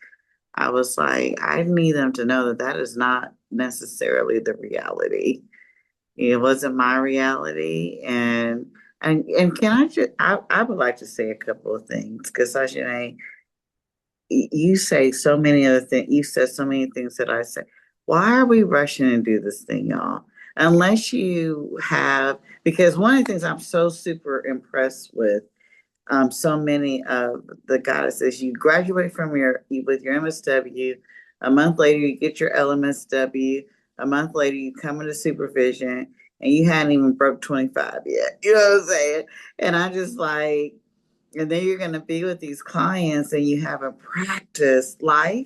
I was like, I need them to know that that is not necessarily the reality. It wasn't my reality. And can I would like to say a couple of things because Sajane, you say so many other things. You said so many things that I said. Why are we rushing to do this thing, y'all? unless you have, because one of the things I'm so super impressed with, so many of the goddesses, you graduate from with your MSW, a month later you get your LMSW, a month later you come into supervision, and you hadn't even broke 25 yet. You know what I'm saying? And I just like, and then you're going to be with these clients and you haven't practiced life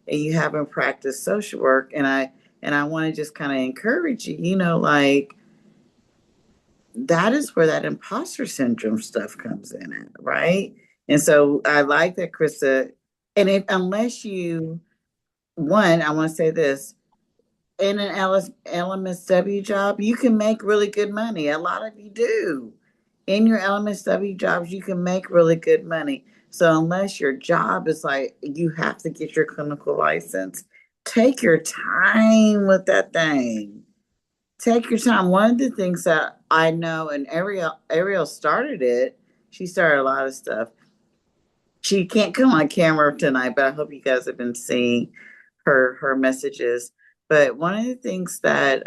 and you haven't practiced social work. And I want to just kind of encourage you, like, that is where that imposter syndrome stuff comes in at, right? And so I like that, Krista. And unless you, one, I want to say this, in an LMSW job, you can make really good money. A lot of you do. In your LMSW jobs, you can make really good money. So unless your job is like you have to get your clinical license, take your time with that thing. Take your time. One of the things that I know, and Ariel started it. She started a lot of stuff. She can't come on camera tonight, but I hope you guys have been seeing her messages. But one of the things that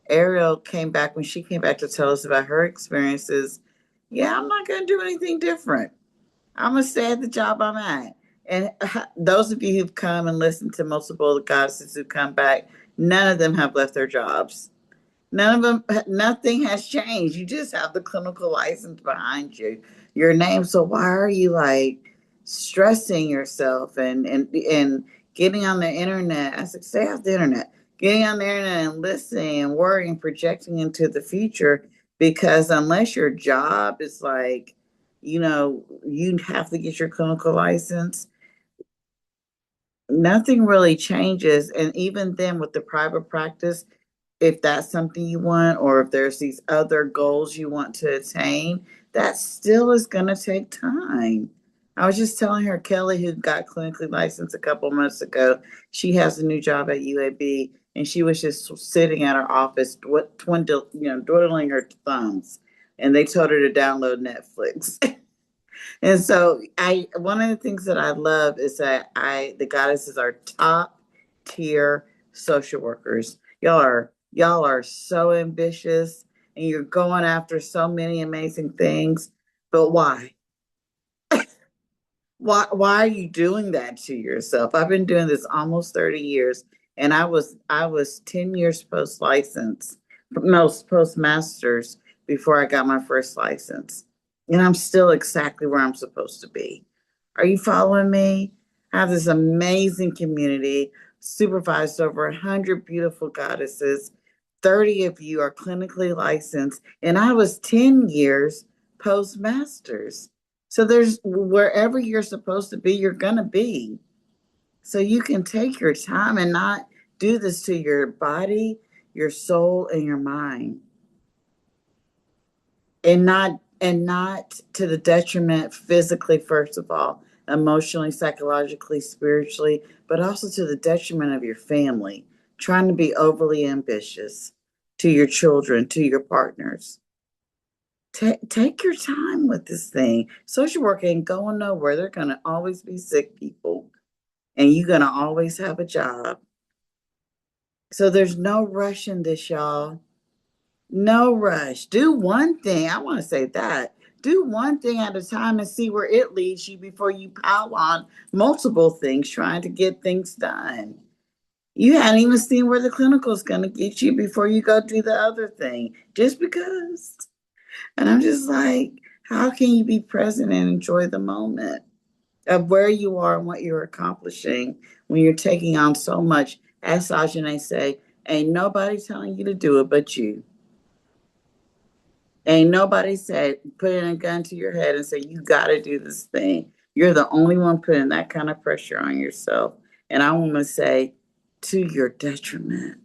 Ariel came back when she came back to tell us about her experiences. Yeah, I'm not going to do anything different. I'm going to stay at the job I'm at. And those of you who've come and listened to multiple goddesses who come back, none of them have left their jobs. None of them, nothing has changed. You just have the clinical license behind you, your name. So why are you like stressing yourself and getting on the internet? I said, stay off the internet. Getting on the internet and listening and worrying, projecting into the future, because unless your job is like, you have to get your clinical license, nothing really changes. And even then with the private practice, if that's something you want, or if there's these other goals you want to attain, that still is going to take time. I was just telling her, Kelly, who got clinically licensed a couple months ago, she has a new job at UAB, and she was just sitting at her office, twiddling her thumbs, and they told her to download Netflix. And so one of the things that I love is that the goddesses are top tier social workers. Y'all are so ambitious and you're going after so many amazing things. But why? Why are you doing that to yourself? I've been doing this almost 30 years, and I was 10 years post license, most postmasters before I got my first license. And I'm still exactly where I'm supposed to be. Are you following me? I have this amazing community, supervised over 100 beautiful goddesses. 30 of you are clinically licensed, and I was 10 years postmasters. So there's wherever you're supposed to be, you're going to be. So you can take your time and not do this to your body, your soul, and your mind. And not to the detriment physically, first of all, emotionally, psychologically, spiritually, but also to the detriment of your family, trying to be overly ambitious to your children, to your partners. Take your time with this thing. Social work ain't going nowhere. They're going to always be sick people, and you're going to always have a job. So there's no rush in this, y'all. No rush. Do one thing. I want to say that. Do one thing at a time and see where it leads you before you pile on multiple things trying to get things done. You hadn't even seen where the clinical is going to get you before you go do the other thing, just because. And I'm just like, how can you be present and enjoy the moment of where you are and what you're accomplishing when you're taking on so much? As Sangine say, ain't nobody telling you to do it but you. Ain't nobody said, putting a gun to your head and say, you got to do this thing. You're the only one putting that kind of pressure on yourself. And I want to say, to your detriment.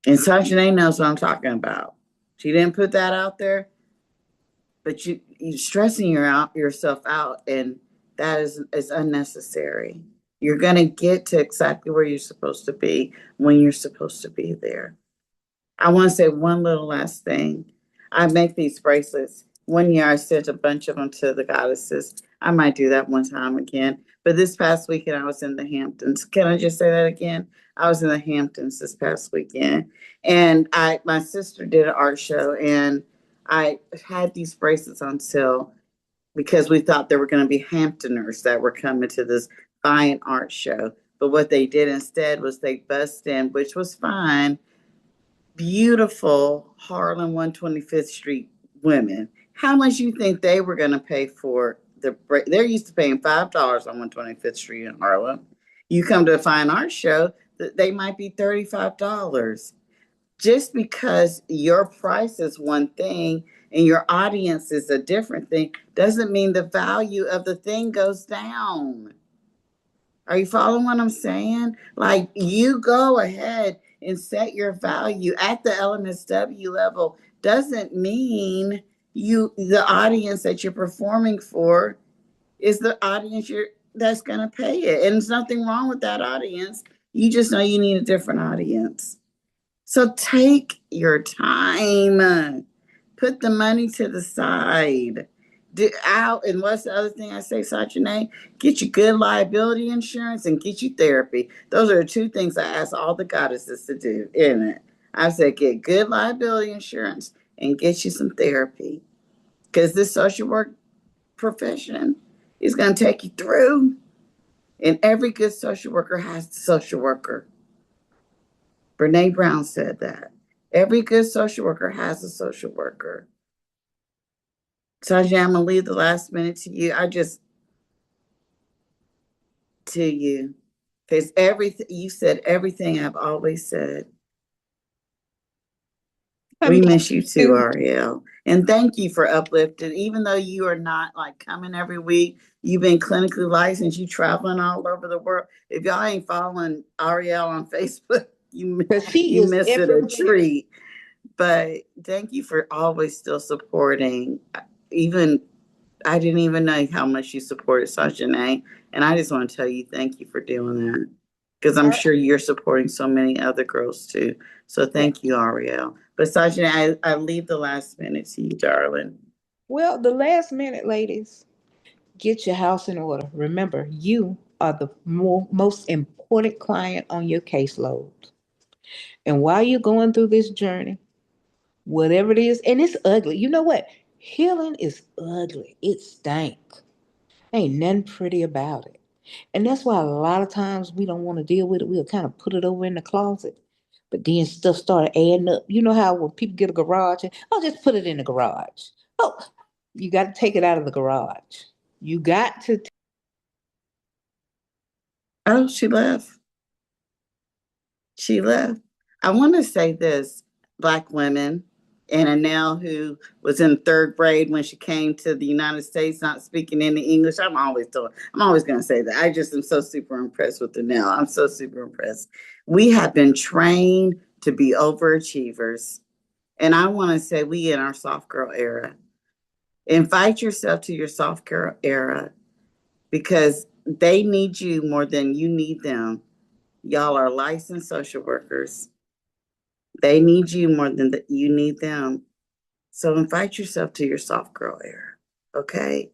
And Sangine knows what I'm talking about. She didn't put that out there, but you stressing yourself out, and that is unnecessary. You're going to get to exactly where you're supposed to be when you're supposed to be there. I want to say one little last thing. I make these bracelets. One year I sent a bunch of them to the goddesses. I might do that one time again. But this past weekend, I was in the Hamptons. Can I just say that again? I was in the Hamptons this past weekend, and my sister did an art show, and I had these bracelets on sale because we thought there were going to be Hamptoners that were coming to this fine art show. But what they did instead was they bussed in, which was fine, beautiful Harlem 125th Street women. How much you think they were going to pay for they're used to paying $5 on 125th Street in Harlem. You come to a fine art show, they might be $35. Just because your price is one thing and your audience is a different thing doesn't mean the value of the thing goes down. Are you following what I'm saying? Like, you go ahead and set your value at the LMSW level doesn't mean the audience that you're performing for is the audience that's going to pay it. And there's nothing wrong with that audience. You just know you need a different audience. So take your time. Put the money to the side. And what's the other thing I say, Sajane? Get you good liability insurance and get you therapy. Those are the two things I ask all the goddesses to do, isn't it? I said get good liability insurance and get you some therapy. Because this social work profession is going to take you through. And every good social worker has a social worker. Brene Brown said that. Every good social worker has a social worker. Sajane, I'm going to leave the last minute to you. To you. Because you said everything I've always said. We miss you too, Ariel. And thank you for uplifting. Even though you are not like coming every week, you've been clinically licensed, you traveling all over the world. If y'all ain't following Ariel on Facebook, you missed it a treat. But thank you for always still supporting. Even I didn't even know how much you supported Sajane. And I just want to tell you thank you for doing that. Because I'm sure you're supporting so many other girls too. So thank you, Ariel. But Sajane, I leave the last minute to you, darling. Well, the last minute, ladies, get your house in order. Remember, you are the most important client on your caseload. And while you're going through this journey, whatever it is, and it's ugly. You know what? Healing is ugly. It stank. Ain't nothing pretty about it. And that's why a lot of times we don't want to deal with it. We'll kind of put it over in the closet. But then stuff started adding up. You know how when people get a garage, and I'll just put it in the garage. Oh, you got to take it out of the garage. You got to. Oh, she left. She left. I want to say this, Black women, and Anel, who was in third grade when she came to the United States, not speaking any English. I'm always going to say that. I just am so super impressed with Anel. I'm so super impressed. We have been trained to be overachievers. And I want to say we in our soft girl era. Invite yourself to your soft girl era because they need you more than you need them. Y'all are licensed social workers. They need you more than you need them. So invite yourself to your soft girl era, okay?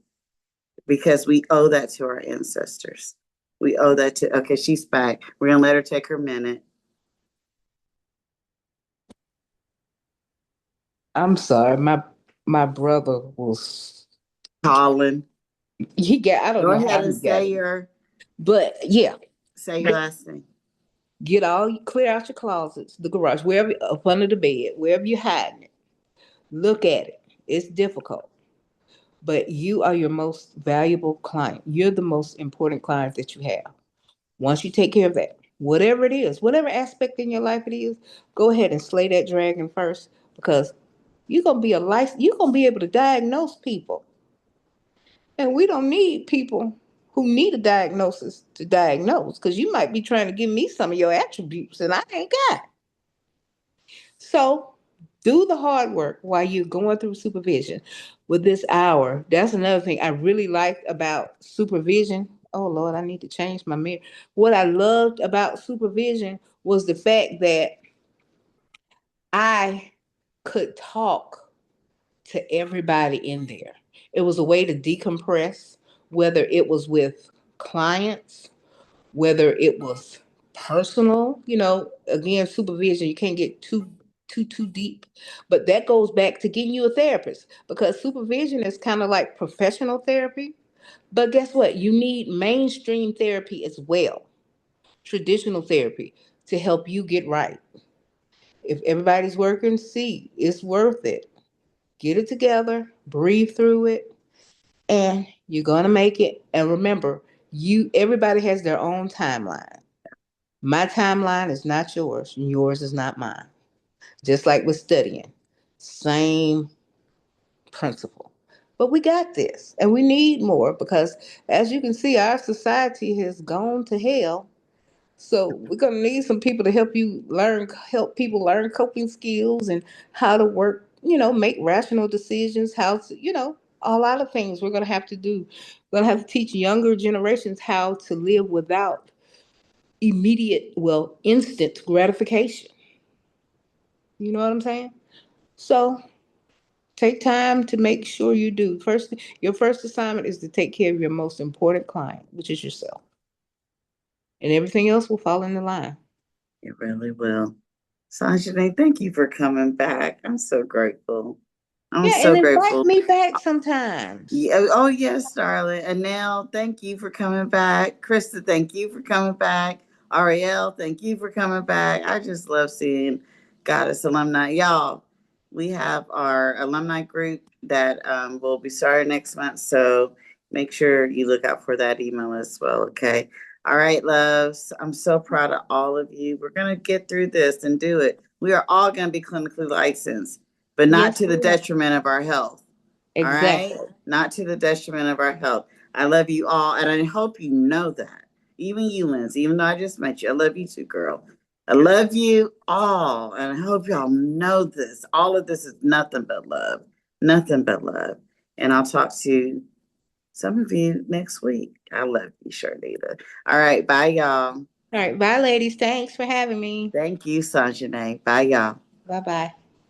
Because we owe that to our ancestors. We owe that to, okay, she's back. We're going to let her take her minute. I'm sorry, my brother was Colin. I don't Go know how ahead he and got say it. But yeah, say your last name. clear out your closets, the garage, wherever up under the bed, wherever you're hiding it. Look at it. It's difficult. But you are your most valuable client. You're the most important client that you have. Once you take care of that, whatever it is, whatever aspect in your life it is, go ahead and slay that dragon first because you're gonna be able to diagnose people. And we don't need people who need a diagnosis to diagnose because you might be trying to give me some of your attributes and I ain't got. So do the hard work while you're going through supervision. With this hour, that's another thing I really liked about supervision. Oh Lord, I need to change my mirror. What I loved about supervision was the fact that I could talk to everybody in there. It was a way to decompress whether it was with clients, whether it was personal, again, supervision, you can't get too deep, but that goes back to getting you a therapist, because supervision is kind of like professional therapy. But guess what? You need mainstream therapy as well, traditional therapy, to help you get right. If everybody's working, see, it's worth it. Get it together, breathe through it, and you're gonna make it. And remember, everybody has their own timeline. My timeline is not yours, and yours is not mine. Just like with studying, same principle. But we got this, and we need more, because as you can see, our society has gone to hell. So we're gonna need some people to help people learn coping skills and how to work, make rational decisions, how to, a lot of things we're gonna have to do. We're gonna have to teach younger generations how to live without instant gratification. You know what I'm saying? So take time to make sure you do. Your first assignment is to take care of your most important client, which is yourself. And everything else will fall into line. It really will. Sanjay, thank you for coming back. I'm so grateful. I'm Yeah, so and invite grateful. me back sometimes. Yeah, oh, yes, darling. And now, thank you for coming back. Krista, thank you for coming back. Ariel, thank you for coming back. I just love seeing Goddess alumni. Y'all, we have our alumni group that will be starting next month. So make sure you look out for that email as well, okay? All right, loves. I'm so proud of all of you. We're going to get through this and do it. We are all going to be clinically licensed, but not Yes, to the we are. detriment of our health. All right? Exactly. Not to the detriment of our health. I love you all, and I hope you know that. Even you, Lindsay, even though I just met you, I love you too, girl. I love you all, and I hope y'all know this. All of this is nothing but love. Nothing but love. And I'll talk to some of you next week. I love you, Sharnita. All right, bye, y'all. All right. Bye, ladies. Thanks for having me. Thank you, Sanjane. Bye, y'all. Bye bye.